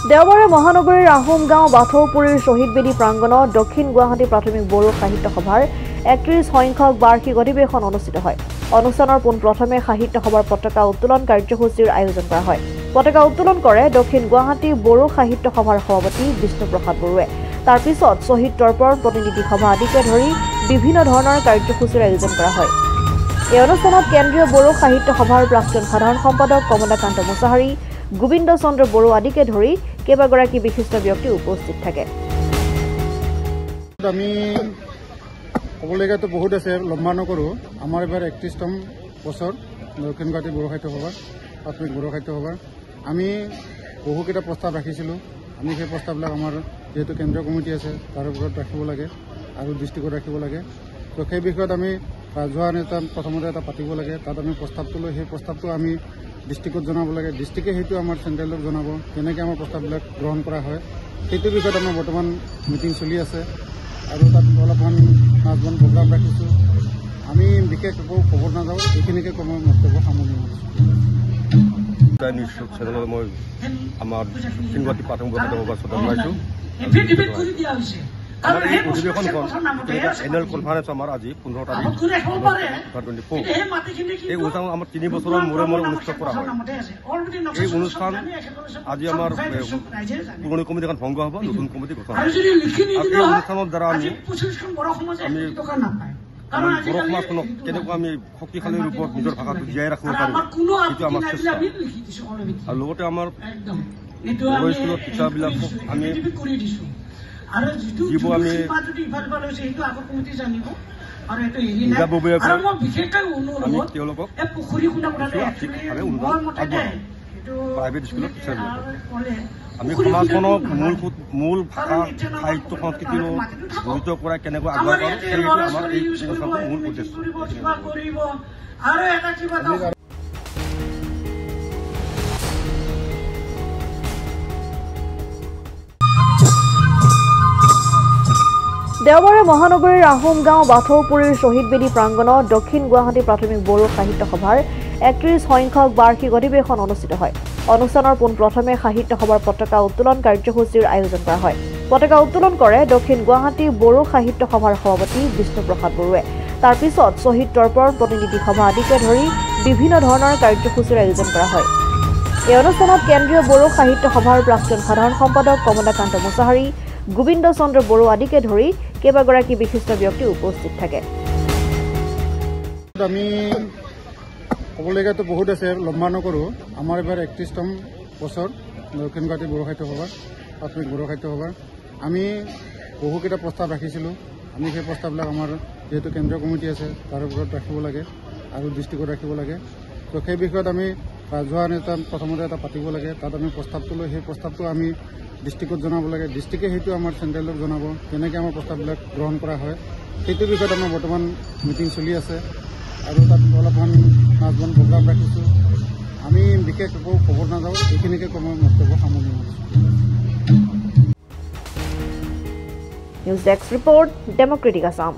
দেওবাৰে মহানগৰীৰ আহোম গাঁও বাথৌপুৰীৰ শ্বহীদ বেদী প্ৰাংগণত দক্ষিণ গুৱাহাটী প্ৰাথমিক বড়ো সাহিত্য সভাৰ ৩১ সংখ্যক বাৰ্ষিক অধিৱেশন অনুষ্ঠিত হয়। অনুষ্ঠানৰ পোনপ্ৰথমে সাহিত্য সভাৰ পতাকা উত্তোলন কাৰ্যসূচীৰ আয়োজন কৰা হয়। পতাকা উত্তোলন কৰে দক্ষিণ গুৱাহাটী বড়ো সাহিত্য সভাৰ সভাপতি বিষ্ণুপ্ৰসাদ বড়োৱে। তাৰ পিছত শ্বহীদ তৰ্পণ প্ৰতিনিধি সভা আদিকে ধৰি বিভিন্ন ধৰণৰ কাৰ্যসূচীৰ আয়োজন কৰা হয়। এই অনুষ্ঠানত কেন্দ্ৰীয় বড়ো সাহিত্য সভাৰ প্ৰাক্তন সাধাৰণ সম্পাদক কমলাকান্ত মুছাহাৰী, গোবিন্দ চন্দ্ৰ বড়ো আদিকে ধৰি কেইবাগৰাকী বিশিষ্ট ব্যক্তি উপস্থিত থাকে। আমি ক'বলগীয়াতো বহুত আছে, লম্বা নকৰোঁ। আমাৰ এবাৰ ৩১তম বছৰ দক্ষিণ গুৱাহাটী বড়ো সাহিত্য সভা, প্ৰাথমিক বড়ো সাহিত্য সভা। আমি বহুকেইটা প্ৰস্তাৱ ৰাখিছিলোঁ। আমি সেই প্ৰস্তাৱবিলাক আমাৰ যিহেতু কেন্দ্ৰীয় কমিটি আছে তাৰ ওপৰত ৰাখিব লাগে আৰু ডিষ্ট্ৰিক্টত ৰাখিব লাগে। তো সেই বিষয়ত আমি ৰাজহুৱা নেতা প্ৰথমতে এটা পাতিব লাগে। তাত আমি প্ৰস্তাৱটো লৈ সেই প্ৰস্তাৱটো আমি ডিষ্ট্ৰিক্টত জনাব লাগে। ডিষ্ট্ৰিক্টে সেইটো আমাৰ চেণ্ট্ৰেলক জনাব, কেনেকৈ আমাৰ প্ৰস্তাৱবিলাক গ্ৰহণ কৰা হয়। সেইটো বিষয়ত আমাৰ বৰ্তমান মিটিং চলি আছে আৰু তাত অলপমান নাচ গান প্ৰগ্ৰাম ৰাখিছোঁ। আমি বিশেষ একো খবৰ নাযাওঁ, এইখিনিকে কম বক্তব্য সামৰণি মাৰিছোঁ। নিশ্চয় চেনেলত মই আমাৰ দক্ষিণ গুৱাহাটী প্ৰাথমিক বড়ো সাহিত্য সভা চদন মাৰিছোঁ। অধিৱেশনখন এনুৱেল কনফাৰেন্স আমাৰ আজি 15 তাৰিখ 2024। এই অনুষ্ঠান আমাৰ 3 বছৰৰ মূৰে মূৰে অনুষ্ঠিত কৰা হয়। এই অনুষ্ঠান আজি আমাৰ পুৰণি কমিটি এখন ভংগ হ'ব, নতুন কমিটি গঠন হ'ব। আৰু এই অনুষ্ঠানৰ দ্বাৰা আমি বড়ো সমাজখনক কেনেকুৱা আমি শক্তিশালী ৰূপত নিজৰ ভাষাটো জীয়াই ৰাখিব পাৰোঁ, সেইটো আমাৰ চেষ্টা। আৰু লগতে আমাৰ বড়ো স্কুলৰ টিচাৰবিলাকক আমি যিবোৰ আমি নিজাববীয়াকৈ আমি তেওঁলোকক আৰ্থিকভাৱে অনুদান আগবঢ়াওঁ। প্ৰাইভেট স্কুলৰ টিচাৰবিলাকক আমি সমাজখনক মূল ভাষা সাহিত্য সংস্কৃতিৰ জড়িত কৰাই কেনেকৈ আগবঢ়াব পাৰোঁ, সেইটো আমাৰ এই অনুষ্ঠানটোৰ মূল উদ্দেশ্য। দেওবাৰে মহানগৰীৰ আহোম গাঁও বাথৌপুৰীৰ শ্বহীদ বেদী প্ৰাংগণত দক্ষিণ গুৱাহাটী প্ৰাথমিক বড়ো সাহিত্য সভাৰ ৩১ সংখ্যক বাৰ্ষিক অধিৱেশন অনুষ্ঠিত হয়। অনুষ্ঠানৰ পোনপ্ৰথমে সাহিত্য সভাৰ পতাকা উত্তোলন কাৰ্যসূচীৰ আয়োজন কৰা হয়। পতাকা উত্তোলন কৰে দক্ষিণ গুৱাহাটী বড়ো সাহিত্য সভাৰ সভাপতি বিষ্ণুপ্ৰসাদ বড়োৱে। তাৰ পিছত শ্বহীদ তৰ্পণ প্ৰতিনিধি সভা আদিকে ধৰি বিভিন্ন ধৰণৰ কাৰ্যসূচীৰ আয়োজন কৰা হয়। এই অনুষ্ঠানত কেন্দ্ৰীয় বড়ো সাহিত্য সভাৰ প্ৰাক্তন সাধাৰণ সম্পাদক কমলাকান্ত মুছাহাৰী, গোবিন্দ চন্দ্ৰ বড়ো আদিকে ধৰি কেইবাগৰাকী বিশিষ্ট ব্যক্তি উপস্থিত থাকে। আমি ক'বলগীয়াতো বহুত আছে, লম্বা নকৰোঁ। আমাৰ এবাৰ ৩১তম বছৰ দক্ষিণ গুৱাহাটী বড়ো সাহিত্য সভা, প্ৰাথমিক বড়ো সাহিত্য সভা। আমি বহুকেইটা প্ৰস্তাৱ ৰাখিছিলোঁ। আমি সেই প্ৰস্তাৱবিলাক আমাৰ যিহেতু কেন্দ্ৰীয় কমিটি আছে তাৰ ওপৰত ৰাখিব লাগে আৰু ডিষ্ট্ৰিক্টত ৰাখিব লাগে। তো সেই বিষয়ত আমি ৰাজহুৱা নেতা প্ৰথমতে এটা পাতিব লাগে। তাত আমি প্ৰস্তাৱটো লৈ সেই প্ৰস্তাৱটো আমি ডিষ্ট্ৰিক্টত জনাব লাগে। ডিষ্ট্ৰিক্টে সেইটো আমাৰ চেণ্ট্ৰেলক জনাব, কেনেকৈ আমাৰ প্ৰস্তাৱবিলাক গ্ৰহণ কৰা হয়। সেইটো বিষয়ত আমাৰ বৰ্তমান মিটিং চলি আছে আৰু তাত অলপমান নাচ গান প্ৰগ্ৰাম ৰাখিছোঁ। আমি বিশেষ একো খবৰ নাযাওঁ, এইখিনিকে কম বক্তব্য সামৰণি মাৰিছোঁ। News desk report, democratic Assam.